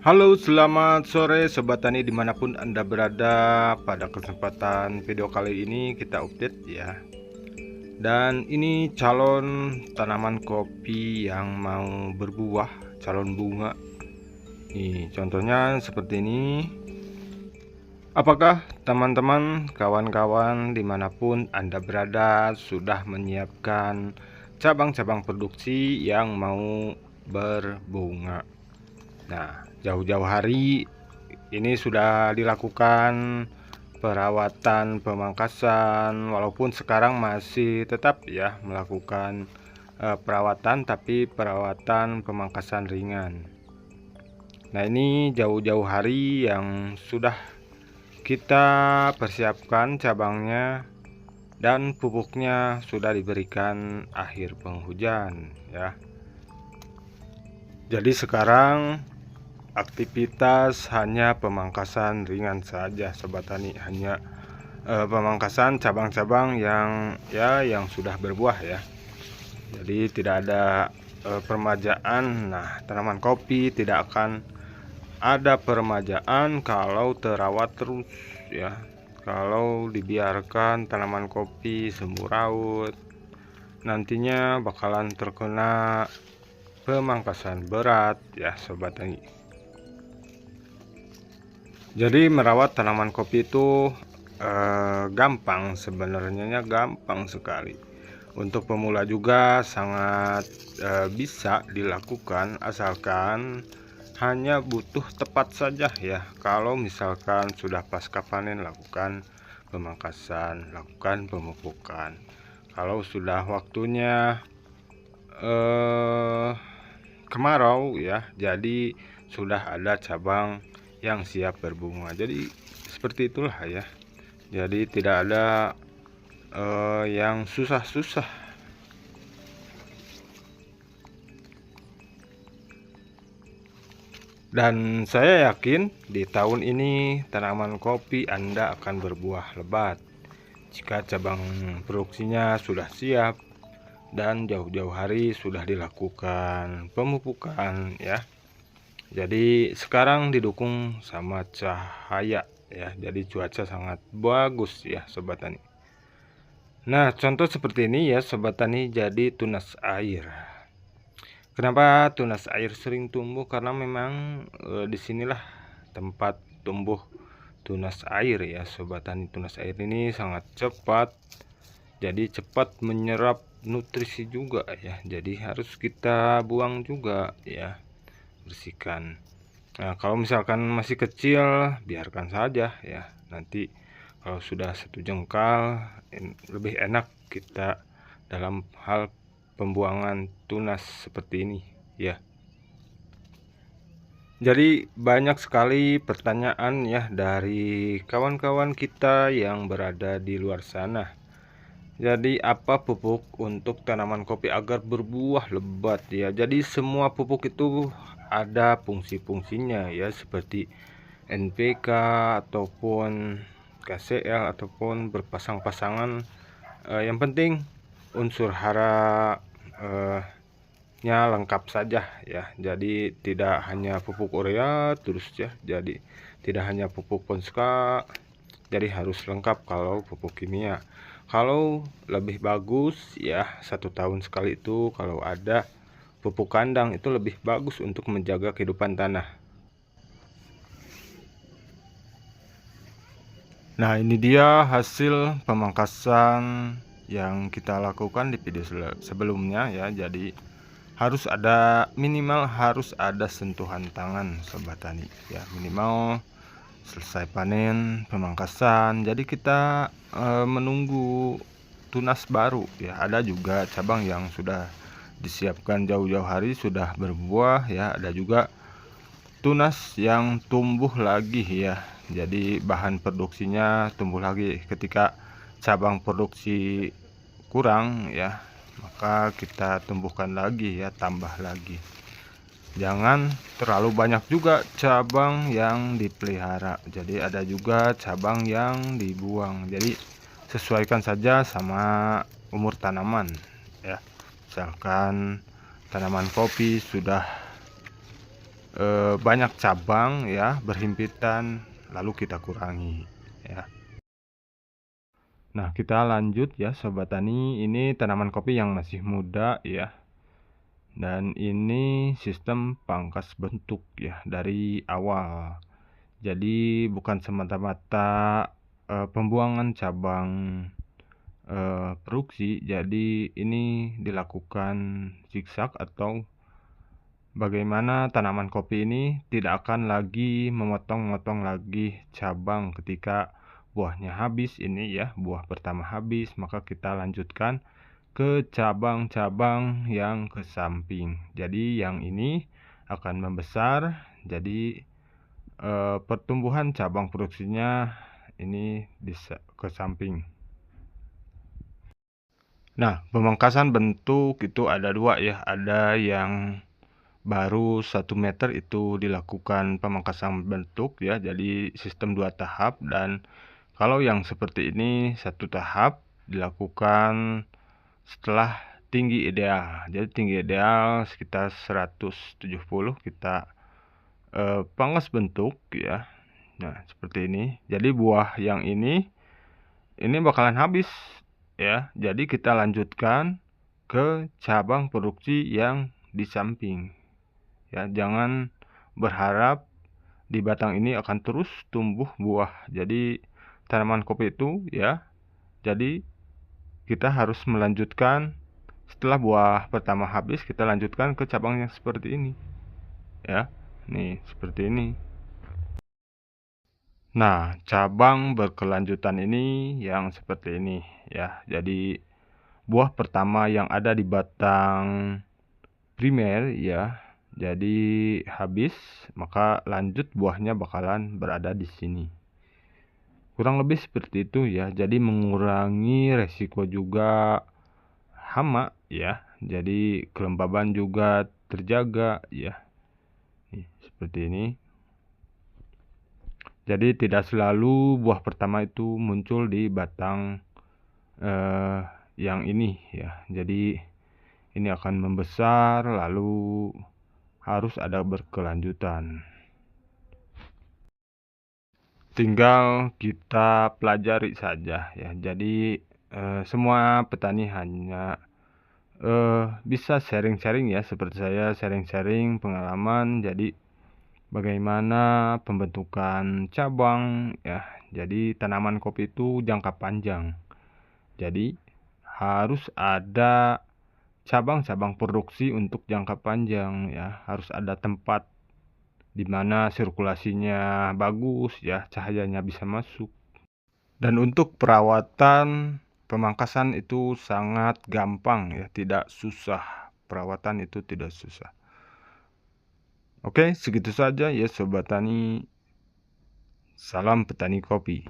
Halo, selamat sore Sobat Tani dimanapun Anda berada. Pada kesempatan video kali ini kita update ya. Dan ini calon tanaman kopi yang mau berbuah, calon bunga. Nih contohnya seperti ini. Apakah teman-teman, kawan-kawan dimanapun Anda berada sudah menyiapkan cabang-cabang produksi yang mau berbunga? Nah, jauh-jauh hari ini sudah dilakukan perawatan pemangkasan, walaupun sekarang masih tetap ya melakukan perawatan, tapi perawatan pemangkasan ringan. Nah, ini jauh-jauh hari yang sudah kita persiapkan cabangnya dan pupuknya sudah diberikan akhir penghujan ya. Jadi sekarang aktivitas hanya pemangkasan ringan saja Sobat Tani, hanya pemangkasan cabang-cabang yang sudah berbuah ya. Jadi tidak ada peremajaan. Nah, tanaman kopi tidak akan ada peremajaan kalau terawat terus ya. Kalau dibiarkan tanaman kopi semu raut, nantinya bakalan terkena pemangkasan berat ya Sobat Tani. Jadi merawat tanaman kopi itu gampang, sebenarnya gampang sekali. Untuk pemula juga sangat bisa dilakukan, asalkan hanya butuh tepat saja ya. Kalau misalkan sudah pasca panen, lakukan pemangkasan, lakukan pemupukan. Kalau sudah waktunya kemarau ya, jadi sudah ada cabang yang siap berbunga. Jadi seperti itulah ya. Jadi tidak ada yang susah-susah. Dan saya yakin di tahun ini tanaman kopi Anda akan berbuah lebat jika cabang produksinya sudah siap dan jauh-jauh hari sudah dilakukan pemupukan ya. Jadi sekarang didukung sama cahaya ya, jadi cuaca sangat bagus ya Sobat Tani. Nah, contoh seperti ini ya Sobat Tani, jadi tunas air. Kenapa tunas air sering tumbuh? Karena memang disinilah tempat tumbuh tunas air ya Sobat Tani. Tunas air ini sangat cepat, jadi cepat menyerap nutrisi juga ya. Jadi harus kita buang juga ya, bersihkan. Nah, kalau misalkan masih kecil biarkan saja ya. Nanti kalau sudah satu jengkal lebih enak kita dalam hal pembuangan tunas seperti ini ya. Jadi banyak sekali pertanyaan ya dari kawan-kawan kita yang berada di luar sana. Jadi apa pupuk untuk tanaman kopi agar berbuah lebat ya? Jadi semua pupuk itu ada fungsi-fungsinya ya, seperti NPK ataupun KCL ataupun berpasang-pasangan. Yang penting unsur hara nya lengkap saja ya. Jadi tidak hanya pupuk urea terus ya, jadi tidak hanya pupuk Ponska, jadi harus lengkap kalau pupuk kimia. Kalau lebih bagus ya 1 tahun sekali itu kalau ada pupuk kandang, itu lebih bagus untuk menjaga kehidupan tanah. Nah, ini dia hasil pemangkasan yang kita lakukan di video sebelumnya ya. Jadi harus ada, minimal harus ada sentuhan tangan Sobat Tani ya, minimal selesai panen pemangkasan. Jadi kita menunggu tunas baru ya. Ada juga cabang yang sudah disiapkan jauh-jauh hari sudah berbuah ya. Ada juga tunas yang tumbuh lagi ya. Jadi bahan produksinya tumbuh lagi. Ketika cabang produksi kurang ya, maka kita tumbuhkan lagi ya, tambah lagi. Jangan terlalu banyak juga cabang yang dipelihara, jadi ada juga cabang yang dibuang. Jadi sesuaikan saja sama umur tanaman ya. Misalkan tanaman kopi sudah banyak cabang ya, berhimpitan, lalu kita kurangi ya. Nah, kita lanjut ya Sobat Tani, ini tanaman kopi yang masih muda ya. Dan ini sistem pangkas bentuk ya dari awal. Jadi bukan semata-mata pembuangan cabang produksi, jadi ini dilakukan zigzag atau bagaimana tanaman kopi ini tidak akan lagi memotong-motong lagi cabang ketika buahnya habis ini ya, buah pertama habis, maka kita lanjutkan ke cabang-cabang yang ke samping. Jadi yang ini akan membesar, jadi pertumbuhan cabang produksinya ini ke samping. Nah, pemangkasan bentuk itu ada dua ya, ada yang baru 1 meter itu dilakukan pemangkasan bentuk ya, jadi sistem 2 tahap. Dan kalau yang seperti ini 1 tahap dilakukan setelah tinggi ideal. Jadi tinggi ideal sekitar 170 kita pangkas bentuk ya. Nah, seperti ini. Jadi buah yang ini bakalan habis ya. Jadi kita lanjutkan ke cabang produksi yang di samping. Ya, jangan berharap di batang ini akan terus tumbuh buah. Jadi tanaman kopi itu ya, jadi kita harus melanjutkan setelah buah pertama habis, kita lanjutkan ke cabang yang seperti ini ya. Nih, seperti ini. Nah, cabang berkelanjutan ini yang seperti ini ya. Jadi buah pertama yang ada di batang primer ya, jadi habis, maka lanjut buahnya bakalan berada di sini. Kurang lebih seperti itu ya. Jadi mengurangi resiko juga hama ya. Jadi kelembaban juga terjaga ya. Nih, seperti ini. Jadi tidak selalu buah pertama itu muncul di batang yang ini ya. Jadi ini akan membesar lalu harus ada berkelanjutan. Tinggal kita pelajari saja ya. Jadi semua petani hanya bisa sharing-sharing ya, seperti saya sharing-sharing pengalaman. Jadi bagaimana pembentukan cabang ya. Jadi tanaman kopi itu jangka panjang. Jadi harus ada cabang-cabang produksi untuk jangka panjang ya. Harus ada tempat di mana sirkulasinya bagus ya, cahayanya bisa masuk. Dan untuk perawatan pemangkasan itu sangat gampang ya, tidak susah. Perawatan itu tidak susah. Oke, segitu saja ya Sobat Tani. Salam petani kopi.